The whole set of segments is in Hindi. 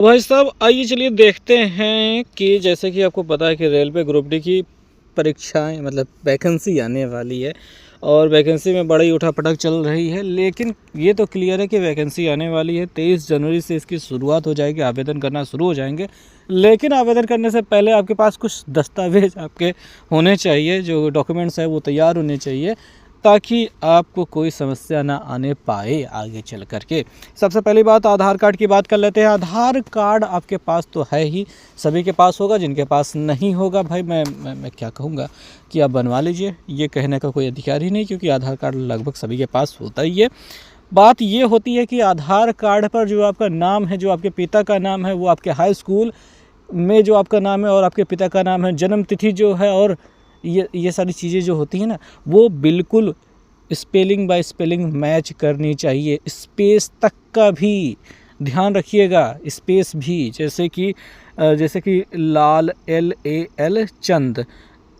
भाई साहब आइए चलिए देखते हैं कि जैसे कि आपको पता है कि रेलवे ग्रुप डी की परीक्षाएं मतलब वैकेंसी आने वाली है और वैकेंसी में बड़ी उठापटक चल रही है। लेकिन ये तो क्लियर है कि वैकेंसी आने वाली है। 23 जनवरी से इसकी शुरुआत हो जाएगी, आवेदन करना शुरू हो जाएंगे। लेकिन आवेदन करने से पहले आपके पास कुछ दस्तावेज आपके होने चाहिए, जो डॉक्यूमेंट्स है वो तैयार होने चाहिए ताकि आपको कोई समस्या ना आने पाए आगे चल कर के। सबसे पहली बात आधार कार्ड की बात कर लेते हैं। आधार कार्ड आपके पास तो है ही, सभी के पास होगा। जिनके पास नहीं होगा भाई मैं क्या कहूँगा कि आप बनवा लीजिए, ये कहने का कोई अधिकार ही नहीं, क्योंकि आधार कार्ड लगभग सभी के पास होता ही है। बात ये होती है कि आधार कार्ड पर जो आपका नाम है, जो आपके पिता का नाम है, वो आपके हाई स्कूल में जो आपका नाम है और आपके पिता का नाम है, जन्म तिथि जो है और ये सारी चीज़ें जो होती हैं ना, वो बिल्कुल स्पेलिंग बाय स्पेलिंग मैच करनी चाहिए। स्पेस तक का भी ध्यान रखिएगा, स्पेस भी, जैसे कि लाल LAL चंद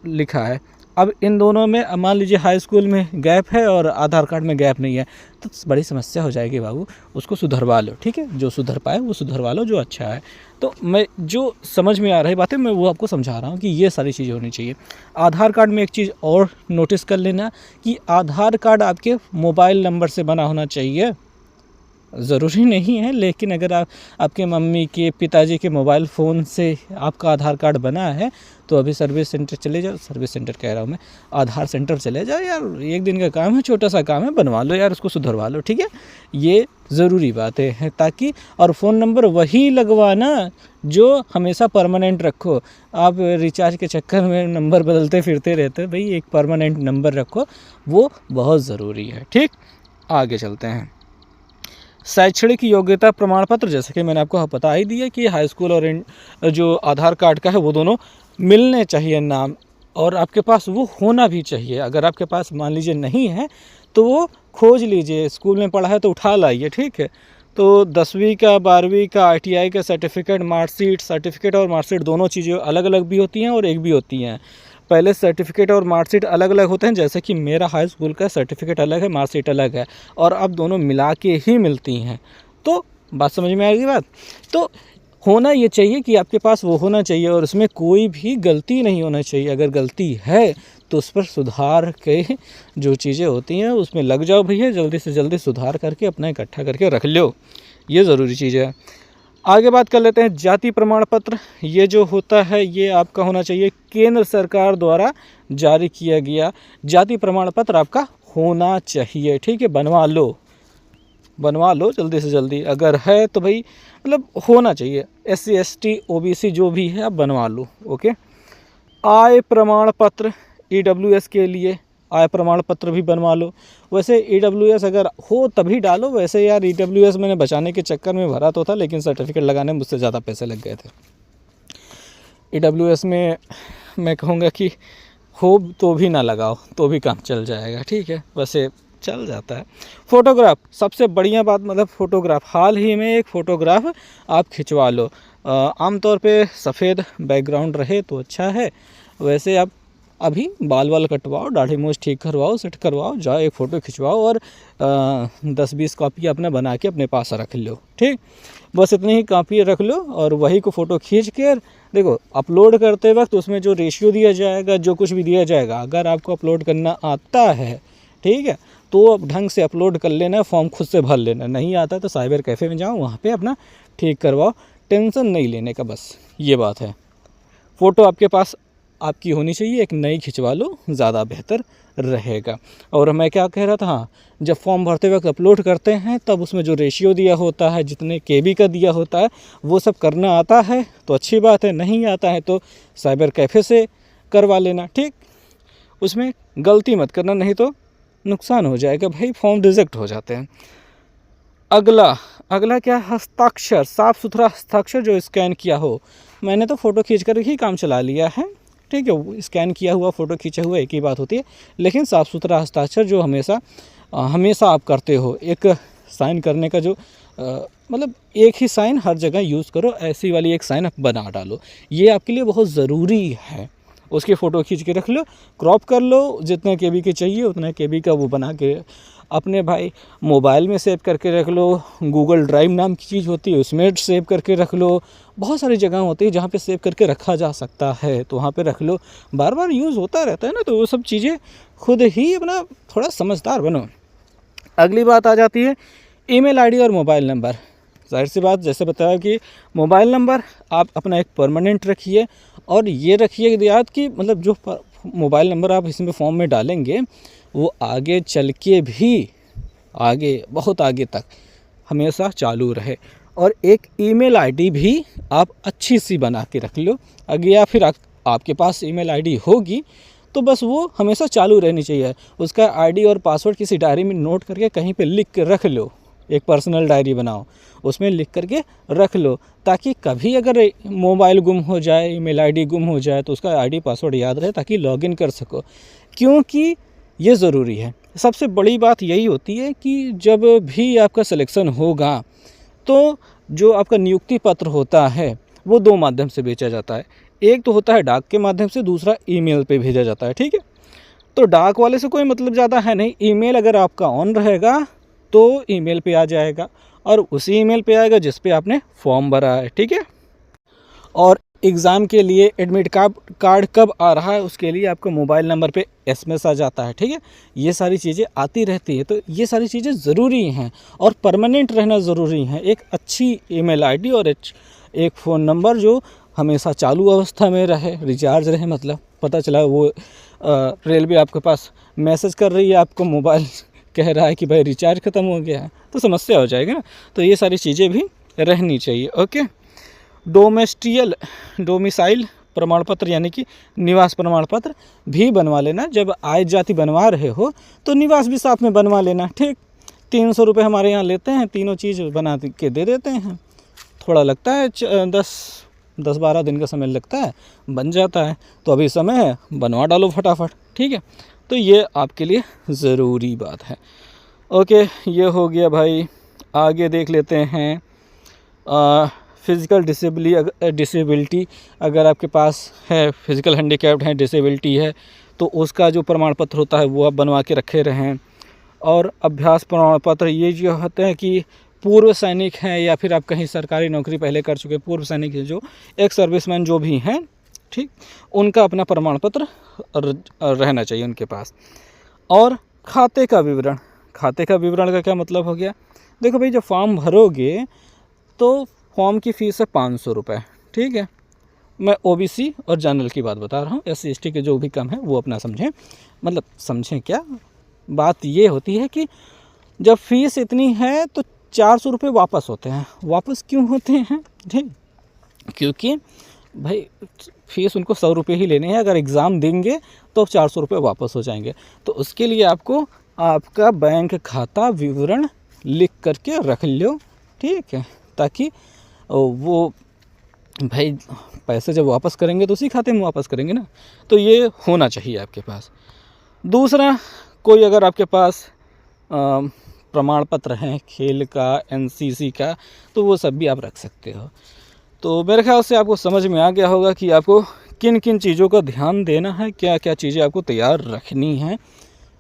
लिखा है। अब इन दोनों में मान लीजिए हाई स्कूल में गैप है और आधार कार्ड में गैप नहीं है, तो बड़ी समस्या हो जाएगी बाबू। उसको सुधरवा लो, ठीक है, जो सुधर पाए वो सुधरवा लो, जो अच्छा है। तो मैं जो समझ में आ रही बातें मैं वो आपको समझा रहा हूँ कि ये सारी चीज़ें होनी चाहिए। आधार कार्ड में एक चीज़ और नोटिस कर लेना कि आधार कार्ड आपके मोबाइल नंबर से बना होना चाहिए। ज़रूरी नहीं है, लेकिन अगर आपके मम्मी के पिताजी के मोबाइल फ़ोन से आपका आधार कार्ड बना है तो अभी सर्विस सेंटर चले जाओ, सर्विस सेंटर कह रहा हूँ मैं, आधार सेंटर चले जाओ यार। एक दिन का काम है, छोटा सा काम है, बनवा लो यार, उसको सुधरवा लो, ठीक है। ये ज़रूरी बातें हैं ताकि, और फ़ोन नंबर वही लगवाना जो हमेशा परमानेंट रखो। आप रिचार्ज के चक्कर में नंबर बदलते फिरते रहते, भाई एक परमानेंट नंबर रखो, वो बहुत ज़रूरी है, ठीक। आगे चलते हैं। शैक्षणिक योग्यता प्रमाण पत्र, जैसे कि मैंने आपको बता ही दिया कि हाई स्कूल और जो आधार कार्ड का है वो दोनों मिलने चाहिए नाम, और आपके पास वो होना भी चाहिए। अगर आपके पास मान लीजिए नहीं है तो वो खोज लीजिए, स्कूल में पढ़ा है तो उठा लाइए, ठीक है। तो 10वीं का 12वीं का ITI का सर्टिफिकेट, सर्टिफिकेट और मार्कशीट दोनों चीज़ें अलग अलग भी होती हैं और एक भी होती हैं। पहले सर्टिफिकेट और मार्कशीट अलग अलग होते हैं, जैसे कि मेरा हाई स्कूल का सर्टिफिकेट अलग है, मार्कशीट अलग है, और अब दोनों मिला के ही मिलती हैं। तो बात समझ में आएगी बात। तो होना ये चाहिए कि आपके पास वो होना चाहिए और उसमें कोई भी गलती नहीं होना चाहिए। अगर गलती है तो उस पर सुधार के जो चीज़ें होती हैं उसमें लग जाओ भैया, जल्दी से जल्दी सुधार करके अपना इकट्ठा करके रख लो, ये ज़रूरी चीज़ है। आगे बात कर लेते हैं जाति प्रमाण पत्र। ये जो होता है ये आपका होना चाहिए केंद्र सरकार द्वारा जारी किया गया जाति प्रमाण पत्र आपका होना चाहिए, ठीक है। बनवा लो जल्दी से जल्दी, अगर है तो भाई मतलब होना चाहिए। SC ST OBC जो भी है आप बनवा लो, ओके। आय प्रमाण पत्र, EWS के लिए आय प्रमाण पत्र भी बनवा लो। वैसे EWS अगर हो तभी डालो, वैसे यार EWS मैंने बचाने के चक्कर में भरा तो था, लेकिन सर्टिफिकेट लगाने में मुझसे ज़्यादा पैसे लग गए थे। EWS में मैं कहूँगा कि हो तो भी ना लगाओ तो भी काम चल जाएगा, ठीक है, वैसे चल जाता है। फ़ोटोग्राफ, सबसे बढ़िया बात, मतलब फ़ोटोग्राफ हाल ही में एक फ़ोटोग्राफ आप खिंचवा लो। आमतौर पे सफ़ेद बैकग्राउंड रहे तो अच्छा है। वैसे आप अभी बाल कटवाओ, दाढ़ी मूछ ठीक करवाओ, सेट करवाओ, जाओ एक फ़ोटो खिंचवाओ और 10-20 कॉपी अपने बना के अपने पास रख लो, ठीक। बस इतनी ही कॉपी रख लो और वही को फ़ोटो खींच के देखो, अपलोड करते वक्त उसमें जो रेशियो दिया जाएगा, जो कुछ भी दिया जाएगा, अगर आपको अपलोड करना आता है, ठीक है, तो अब ढंग से अपलोड कर लेना, फॉर्म खुद से भर लेना। नहीं आता तो साइबर कैफ़े में जाओ, वहाँ पे अपना ठीक करवाओ, टेंशन नहीं लेने का, बस ये बात है। फ़ोटो आपके पास आपकी होनी चाहिए, एक नई खिंचवा लो, ज़्यादा बेहतर रहेगा। और मैं क्या कह रहा था, हाँ, जब फॉर्म भरते वक्त अपलोड करते हैं तब उसमें जो रेशियो दिया होता है, जितने KB का दिया होता है, वो सब करना आता है तो अच्छी बात है, नहीं आता है तो साइबर कैफ़े से करवा लेना, ठीक। उसमें गलती मत करना, नहीं तो नुकसान हो जाएगा भाई, फॉर्म रिजेक्ट हो जाते हैं। अगला क्या, हस्ताक्षर, साफ़ सुथरा हस्ताक्षर जो स्कैन किया हो। मैंने तो फ़ोटो खींच कर ही काम चला लिया है, ठीक है। स्कैन किया हुआ फ़ोटो खींचा हुआ एक ही बात होती है, लेकिन साफ़ सुथरा हस्ताक्षर जो हमेशा आप करते हो, एक साइन करने का जो मतलब एक ही साइन हर जगह यूज़ करो, ऐसी वाली एक साइन आप बना डालो, ये आपके लिए बहुत ज़रूरी है। उसकी फ़ोटो खींच के रख लो, क्रॉप कर लो, जितने KB की चाहिए उतना KB का वो बना के अपने भाई मोबाइल में सेव करके रख लो, गूगल ड्राइव नाम की चीज़ होती है उसमें सेव करके रख लो, बहुत सारी जगह होती है जहाँ पे सेव करके रखा जा सकता है, तो वहाँ पे रख लो, बार बार यूज़ होता रहता है ना, तो वो सब चीज़ें खुद ही अपना थोड़ा समझदार बनो। अगली बात आ जाती है ईमेल आईडी और मोबाइल नंबर। ज़ाहिर सी बात, जैसे बताया कि मोबाइल नंबर आप अपना एक परमानेंट रखिए, और ये रखिए याद कि मतलब जो मोबाइल नंबर आप इसमें फॉर्म में डालेंगे वो आगे चल के भी आगे बहुत आगे तक हमेशा चालू रहे। और एक ईमेल आईडी भी आप अच्छी सी बना के रख लो, अगर या फिर आपके पास ईमेल आईडी होगी तो बस वो हमेशा चालू रहनी चाहिए। उसका आईडी और पासवर्ड किसी डायरी में नोट करके कहीं पे लिख के रख लो, एक पर्सनल डायरी बनाओ, उसमें लिख करके रख लो, ताकि कभी अगर मोबाइल गुम हो जाए, ईमेल आईडी गुम हो जाए तो उसका आईडी पासवर्ड याद रहे ताकि लॉगिन कर सको, क्योंकि ये ज़रूरी है। सबसे बड़ी बात यही होती है कि जब भी आपका सिलेक्शन होगा तो जो आपका नियुक्ति पत्र होता है वो 2 माध्यम से भेजा जाता है। एक तो होता है डाक के माध्यम से, दूसरा ईमेल पे भेजा जाता है, ठीक है। तो डाक वाले से कोई मतलब ज़्यादा है नहीं, ईमेल अगर आपका ऑन रहेगा तो ईमेल पे आ जाएगा, और उसी ईमेल पे आएगा जिस पे आपने फॉर्म भरा है, ठीक है। और एग्ज़ाम के लिए एडमिट कार्ड कब आ रहा है उसके लिए आपको मोबाइल नंबर पे एसएमएस आ जाता है, ठीक है। ये सारी चीज़ें आती रहती है, तो ये सारी चीज़ें ज़रूरी हैं और परमानेंट रहना ज़रूरी है। एक अच्छी ईमेल आईडी और एक फ़ोन नंबर जो हमेशा चालू अवस्था में रहे, रिचार्ज रहे, मतलब पता चला वो रेलवे आपके पास मैसेज कर रही है, आपको मोबाइल कह रहा है कि भाई रिचार्ज ख़त्म हो गया है, तो समस्या हो जाएगी ना। तो ये सारी चीज़ें भी रहनी चाहिए। ओके, डोमिसाइल प्रमाण पत्र यानी कि निवास प्रमाण पत्र भी बनवा लेना। जब आय जाति बनवा रहे हो तो निवास भी साथ में बनवा लेना, ठीक। 300 रुपये हमारे यहाँ लेते हैं, तीनों चीज़ बना के दे देते हैं। थोड़ा लगता है 10-12 दिन का समय लगता है, बन जाता है। तो अभी समय है, बनवा डालो फटाफट, ठीक है। तो ये आपके लिए ज़रूरी बात है। ओके, ये हो गया भाई। आगे देख लेते हैं फिज़िकल डिसेबिलिटी अगर आपके पास है, फिज़िकल हैंडीकैप्ड है, डिसेबिलिटी है, तो उसका जो प्रमाण पत्र होता है वो आप बनवा के रखे रहें। और अभ्यास प्रमाण पत्र ये जो होते हैं कि पूर्व सैनिक हैं या फिर आप कहीं सरकारी नौकरी पहले कर चुके पूर्व सैनिक हैं, जो एक सर्विसमैन जो भी हैं, ठीक, उनका अपना प्रमाण पत्र रहना चाहिए उनके पास। और खाते का विवरण का क्या मतलब हो गया? देखो भाई, जब फॉर्म भरोगे तो फॉर्म की फ़ीस है 500 रुपये, ठीक है। मैं ओबीसी और जनरल की बात बता रहा हूँ, एससी एसटी के जो भी कम है वो अपना समझें, मतलब समझें क्या बात ये होती है कि जब फीस इतनी है तो 400 रुपये वापस होते हैं। वापस क्यों होते हैं? ठीक, क्योंकि भाई फीस उनको 100 रुपये ही लेने हैं, अगर एग्ज़ाम देंगे तो 400 रुपये वापस हो जाएंगे। तो उसके लिए आपको आपका बैंक खाता विवरण लिख करके रख लो, ठीक है, ताकि वो भाई पैसे जब वापस करेंगे तो उसी खाते में वापस करेंगे ना। तो ये होना चाहिए आपके पास। दूसरा, कोई अगर आपके पास प्रमाण पत्र हैं खेल का, एनसीसी का, तो वो सब भी आप रख सकते हो। तो मेरे ख्याल से आपको समझ में आ गया होगा कि आपको किन किन चीज़ों का ध्यान देना है, क्या क्या चीज़ें आपको तैयार रखनी है।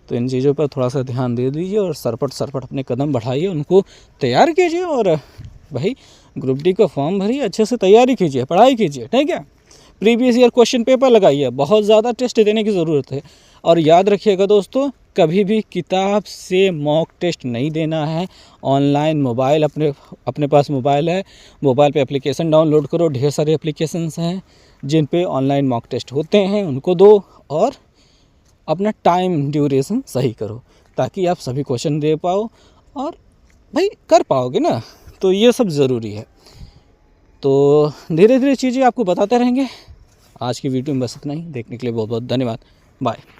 तो इन चीज़ों पर थोड़ा सा ध्यान दे दीजिए और सरपट अपने कदम बढ़ाइए, उनको तैयार कीजिए और भाई ग्रुप डी का फॉर्म भरिए, अच्छे से तैयारी कीजिए, पढ़ाई कीजिए, ठीक है। प्रीवियस ईयर क्वेश्चन पेपर लगाइए, बहुत ज़्यादा टेस्ट देने की ज़रूरत है। और याद रखिएगा दोस्तों, कभी भी किताब से मॉक टेस्ट नहीं देना है। ऑनलाइन मोबाइल अपने पास मोबाइल है, मोबाइल पे एप्लीकेशन डाउनलोड करो, ढेर सारे एप्लीकेशंस हैं जिन पे ऑनलाइन मॉक टेस्ट होते हैं, उनको दो और अपना टाइम ड्यूरेशन सही करो, ताकि आप सभी क्वेश्चन दे पाओ और भाई कर पाओगे ना। तो ये सब ज़रूरी है। तो धीरे धीरे चीज़ें आपको बताते रहेंगे। आज की वीडियो में बस इतना ही। देखने के लिए बहुत बहुत धन्यवाद। बाय।